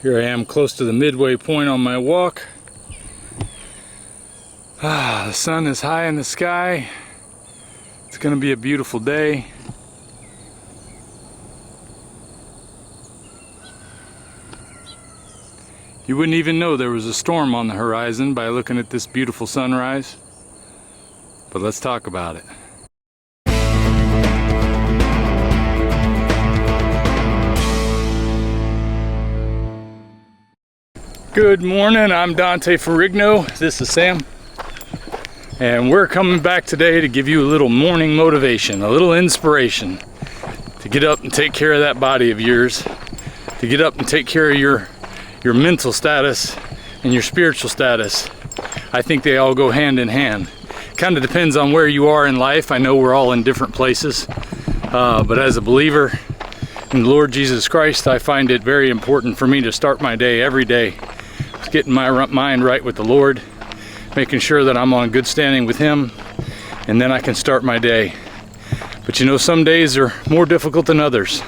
Here I am close to the midway point on my walk. The sun is high in the sky. It's going to be a beautiful day. You wouldn't even know there was a storm on the horizon by looking at this beautiful sunrise. But let's talk about it. Good morning, I'm Dante Ferrigno. This is Sam. And we're coming back today to give you a little morning motivation, a little inspiration to get up and take care of that body of yours, to get up and take care of your mental status and your spiritual status. I think they all go hand in hand. Kind of depends on where you are in life. I know we're all in different places, but as a believer in the Lord Jesus Christ, I find it very important for me to start my day every day getting my mind right with the Lord, making sure that I'm on good standing with Him, and then I can start my day. But you know, some days are more difficult than others.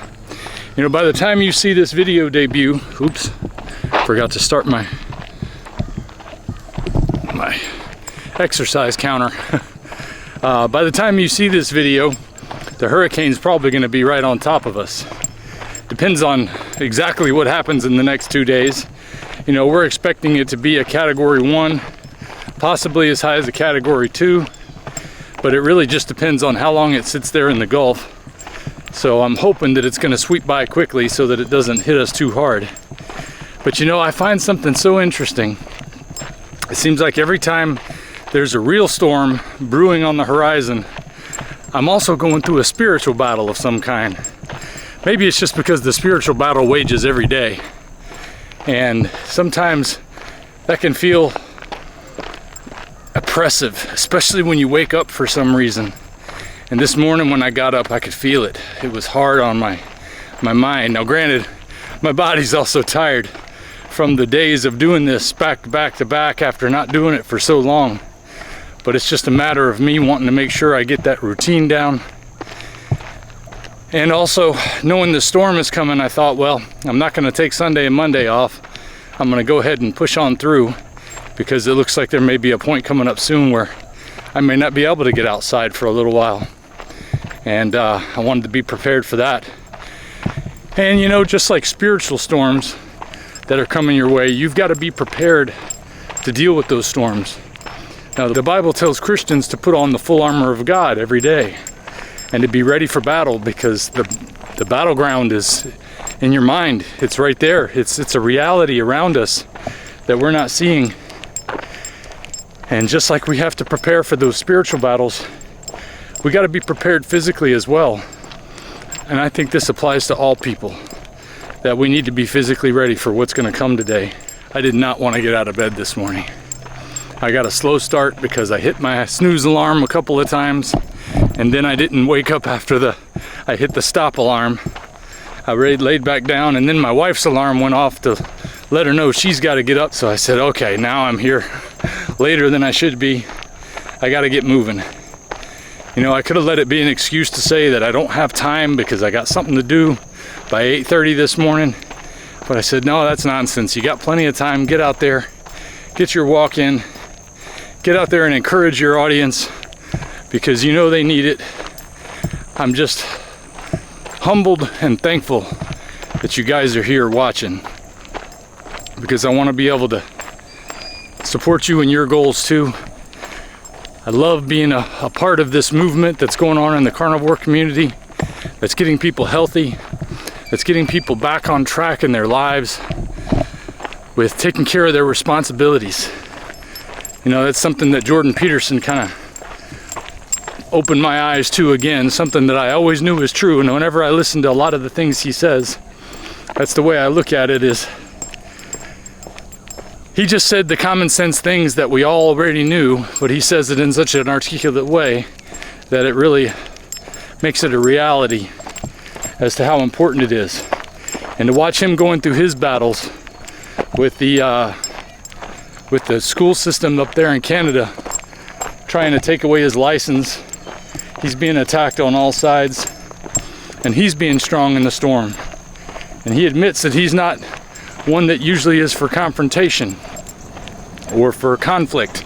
You know, by the time you see this video debut, oops, forgot to start my exercise counter. By the time you see this video, the hurricane's probably going to be right on top of us. Depends on exactly what happens in the next 2 days. You know, we're expecting it to be a Category 1, possibly as high as a Category 2, but it really just depends on how long it sits there in the Gulf. So I'm hoping that it's going to sweep by quickly so that it doesn't hit us too hard. But you know, I find something so interesting. It seems like every time there's a real storm brewing on the horizon, I'm also going through a spiritual battle of some kind. Maybe it's just because the spiritual battle wages every day. And sometimes that can feel oppressive, especially when you wake up for some reason. And this morning when I got up, I could feel it. It was hard on my mind. Now granted, my body's also tired from the days of doing this back to back after not doing it for so long. But it's just a matter of me wanting to make sure I get that routine down. And also, knowing the storm is coming, I thought, well, I'm not going to take Sunday and Monday off. I'm going to go ahead and push on through, because it looks like there may be a point coming up soon where I may not be able to get outside for a little while. And I wanted to be prepared for that. And you know, just like spiritual storms that are coming your way, you've got to be prepared to deal with those storms. Now, the Bible tells Christians to put on the full armor of God every day and to be ready for battle, because the battleground is in your mind. It's right there. It's a reality around us that we're not seeing. And just like we have to prepare for those spiritual battles, we got to be prepared physically as well. And I think this applies to all people, that we need to be physically ready for what's going to come today. I did not want to get out of bed this morning. I got a slow start because I hit my snooze alarm a couple of times, and then I didn't wake up after I hit the stop alarm. I laid back down, and then my wife's alarm went off to let her know she's got to get up. So I said, okay, now I'm here later than I should be. I got to get moving. You know, I could have let it be an excuse to say that I don't have time because I got something to do by 8:30 this morning. But I said, no, that's nonsense. You got plenty of time. Get out there, get your walk in, get out there and encourage your audience, because you know they need it. I'm just humbled and thankful that you guys are here watching, because I want to be able to support you in your goals too. I love being a part of this movement that's going on in the carnivore community, that's getting people healthy, that's getting people back on track in their lives with taking care of their responsibilities. You know, that's something that Jordan Peterson kind of opened my eyes to again, something that I always knew was true. And whenever I listen to a lot of the things he says, that's the way I look at it. Is he just said the common sense things that we all already knew, but he says it in such an articulate way that it really makes it a reality as to how important it is. And to watch him going through his battles with the school system up there in Canada, trying to take away his license. He's being attacked on all sides, and he's being strong in the storm. And he admits that he's not one that usually is for confrontation or for conflict,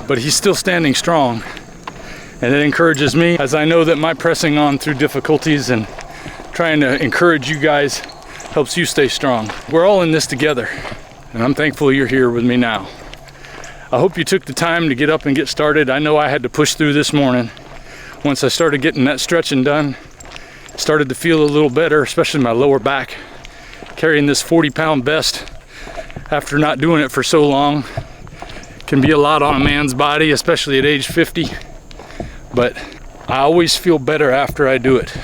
but he's still standing strong. And it encourages me, as I know that my pressing on through difficulties and trying to encourage you guys helps you stay strong. We're all in this together, and I'm thankful you're here with me now. I hope you took the time to get up and get started. I know I had to push through this morning. Once I started getting that stretching done, started to feel a little better, especially my lower back. Carrying this 40-pound vest after not doing it for so long can be a lot on a man's body, especially at age 50. But I always feel better after I do it.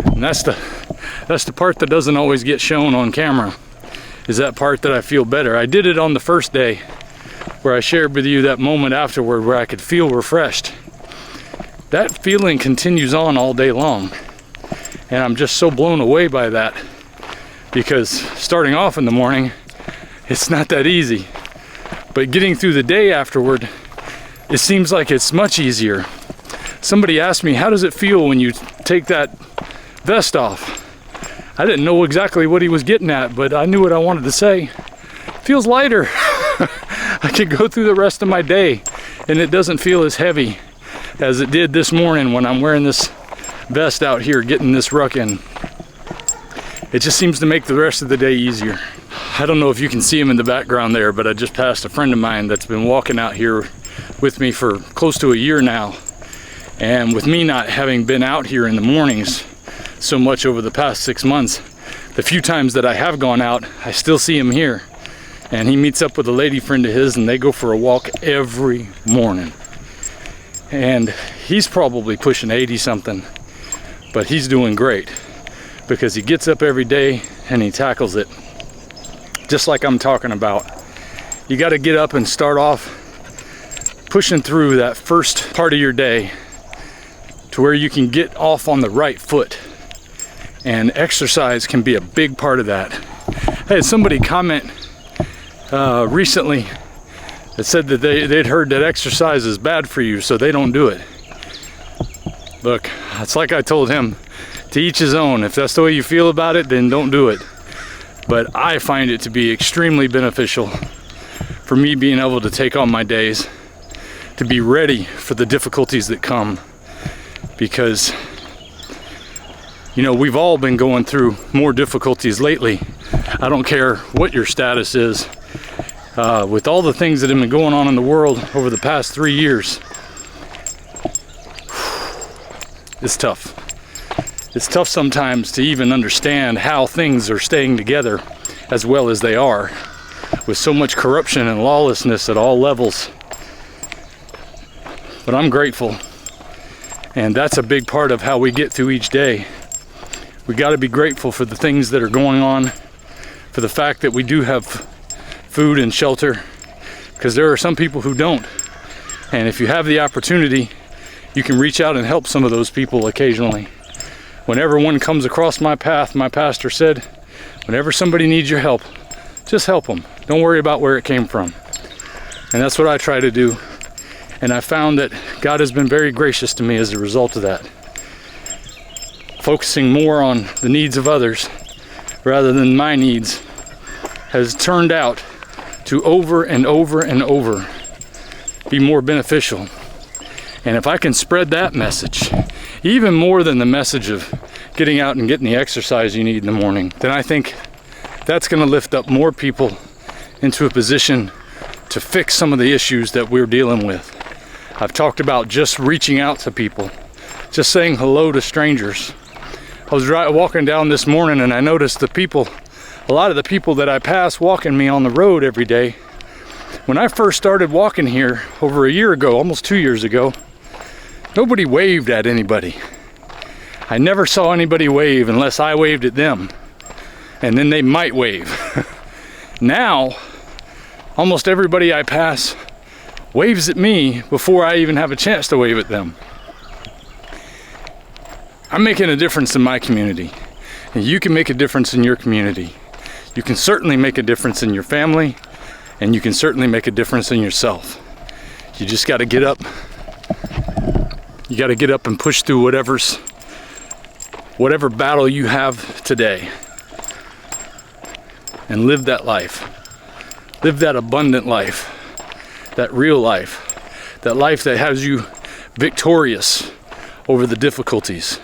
And that's the part that doesn't always get shown on camera, is that part that I feel better. I did it on the first day where I shared with you that moment afterward where I could feel refreshed. That feeling continues on all day long. And I'm just so blown away by that, because starting off in the morning, it's not that easy. But getting through the day afterward, it seems like it's much easier. Somebody asked me, how does it feel when you take that vest off? I didn't know exactly what he was getting at, but I knew what I wanted to say. Feels lighter. I can go through the rest of my day and it doesn't feel as heavy as it did this morning when I'm wearing this vest out here getting this ruck in. It just seems to make the rest of the day easier. I don't know if you can see him in the background there, but I just passed a friend of mine that's been walking out here with me for close to a year now. And with me not having been out here in the mornings so much over the past 6 months, the few times that I have gone out, I still see him here. And he meets up with a lady friend of his and they go for a walk every morning. And he's probably pushing 80 something, but he's doing great because he gets up every day and he tackles it. Just like I'm talking about. You got to get up and start off pushing through that first part of your day to where you can get off on the right foot. And exercise can be a big part of that. I had somebody comment recently that said that they'd heard that exercise is bad for you, so they don't do it. Look, it's like I told him, to each his own. If that's the way you feel about it, then don't do it. But I find it to be extremely beneficial for me being able to take on my days, to be ready for the difficulties that come. Because, you know, we've all been going through more difficulties lately. I don't care what your status is. With all the things that have been going on in the world over the past 3 years, it's tough. It's tough sometimes to even understand how things are staying together as well as they are, with so much corruption and lawlessness at all levels. But I'm grateful, and that's a big part of how we get through each day. We got to be grateful for the things that are going on, for the fact that we do have food and shelter, because there are some people who don't. And if you have the opportunity, you can reach out and help some of those people occasionally. Whenever one comes across my path, my pastor said, whenever somebody needs your help, just help them. Don't worry about where it came from. And that's what I try to do. And I found that God has been very gracious to me as a result of that. Focusing more on the needs of others rather than my needs has turned out to over and over and over be more beneficial. And if I can spread that message, even more than the message of getting out and getting the exercise you need in the morning, then I think that's going to lift up more people into a position to fix some of the issues that we're dealing with. I've talked about just reaching out to people, just saying hello to strangers. I was walking down this morning and I noticed a lot of the people that I pass walking me on the road every day. When I first started walking here over a year ago, almost 2 years ago, nobody waved at anybody. I never saw anybody wave unless I waved at them, and then they might wave. Now, almost everybody I pass waves at me before I even have a chance to wave at them. I'm making a difference in my community, and you can make a difference in your community. You can certainly make a difference in your family, and you can certainly make a difference in yourself. You just got to get up. You got to get up and push through whatever battle you have today. and live that life. Live that abundant life, that real life, that life that has you victorious over the difficulties.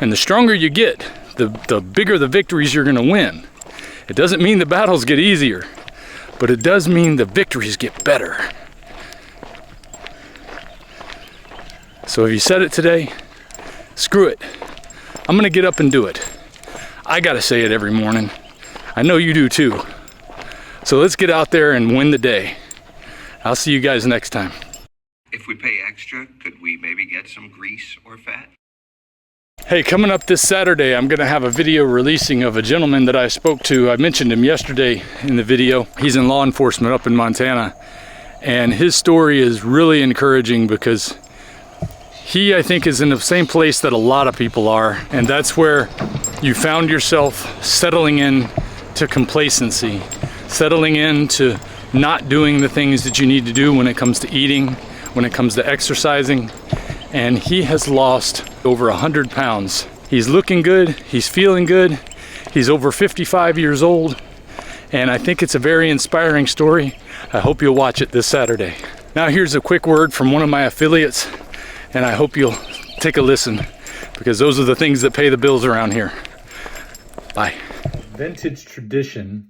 And the stronger you get, the bigger the victories you're gonna win. It doesn't mean the battles get easier, but it does mean the victories get better. So if you said it today, screw it. I'm gonna get up and do it. I gotta say it every morning. I know you do too. So let's get out there and win the day. I'll see you guys next time. If we pay extra, could we maybe get some grease or fat? Hey, coming up this Saturday, I'm gonna have a video releasing of a gentleman that I spoke to. I mentioned him yesterday in the video. He's in law enforcement up in Montana. And his story is really encouraging because he, I think, is in the same place that a lot of people are. And that's where you found yourself settling in to complacency, settling into not doing the things that you need to do when it comes to eating, when it comes to exercising. And he has lost over 100 pounds. He's looking good, he's feeling good, he's over 55 years old, and I think it's a very inspiring story. I hope you'll watch it this Saturday. Now here's a quick word from one of my affiliates, and I hope you'll take a listen, because those are the things that pay the bills around here. Bye. Vintage Tradition.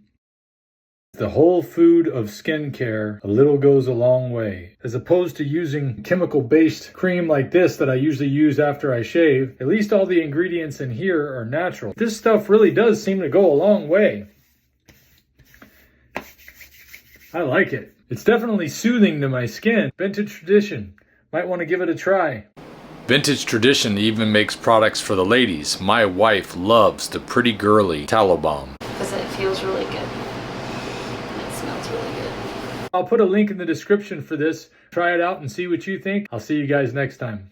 The whole food of skincare, a little goes a long way. As opposed to using chemical-based cream like this that I usually use after I shave, at least all the ingredients in here are natural. This stuff really does seem to go a long way. I like it. It's definitely soothing to my skin. Vintage Tradition. Might want to give it a try. Vintage Tradition even makes products for the ladies. My wife loves the Pretty Girly Tallow Balm. Because it feels really good. Smells really good. I'll put a link in the description for this. Try it out and see what you think. I'll see you guys next time.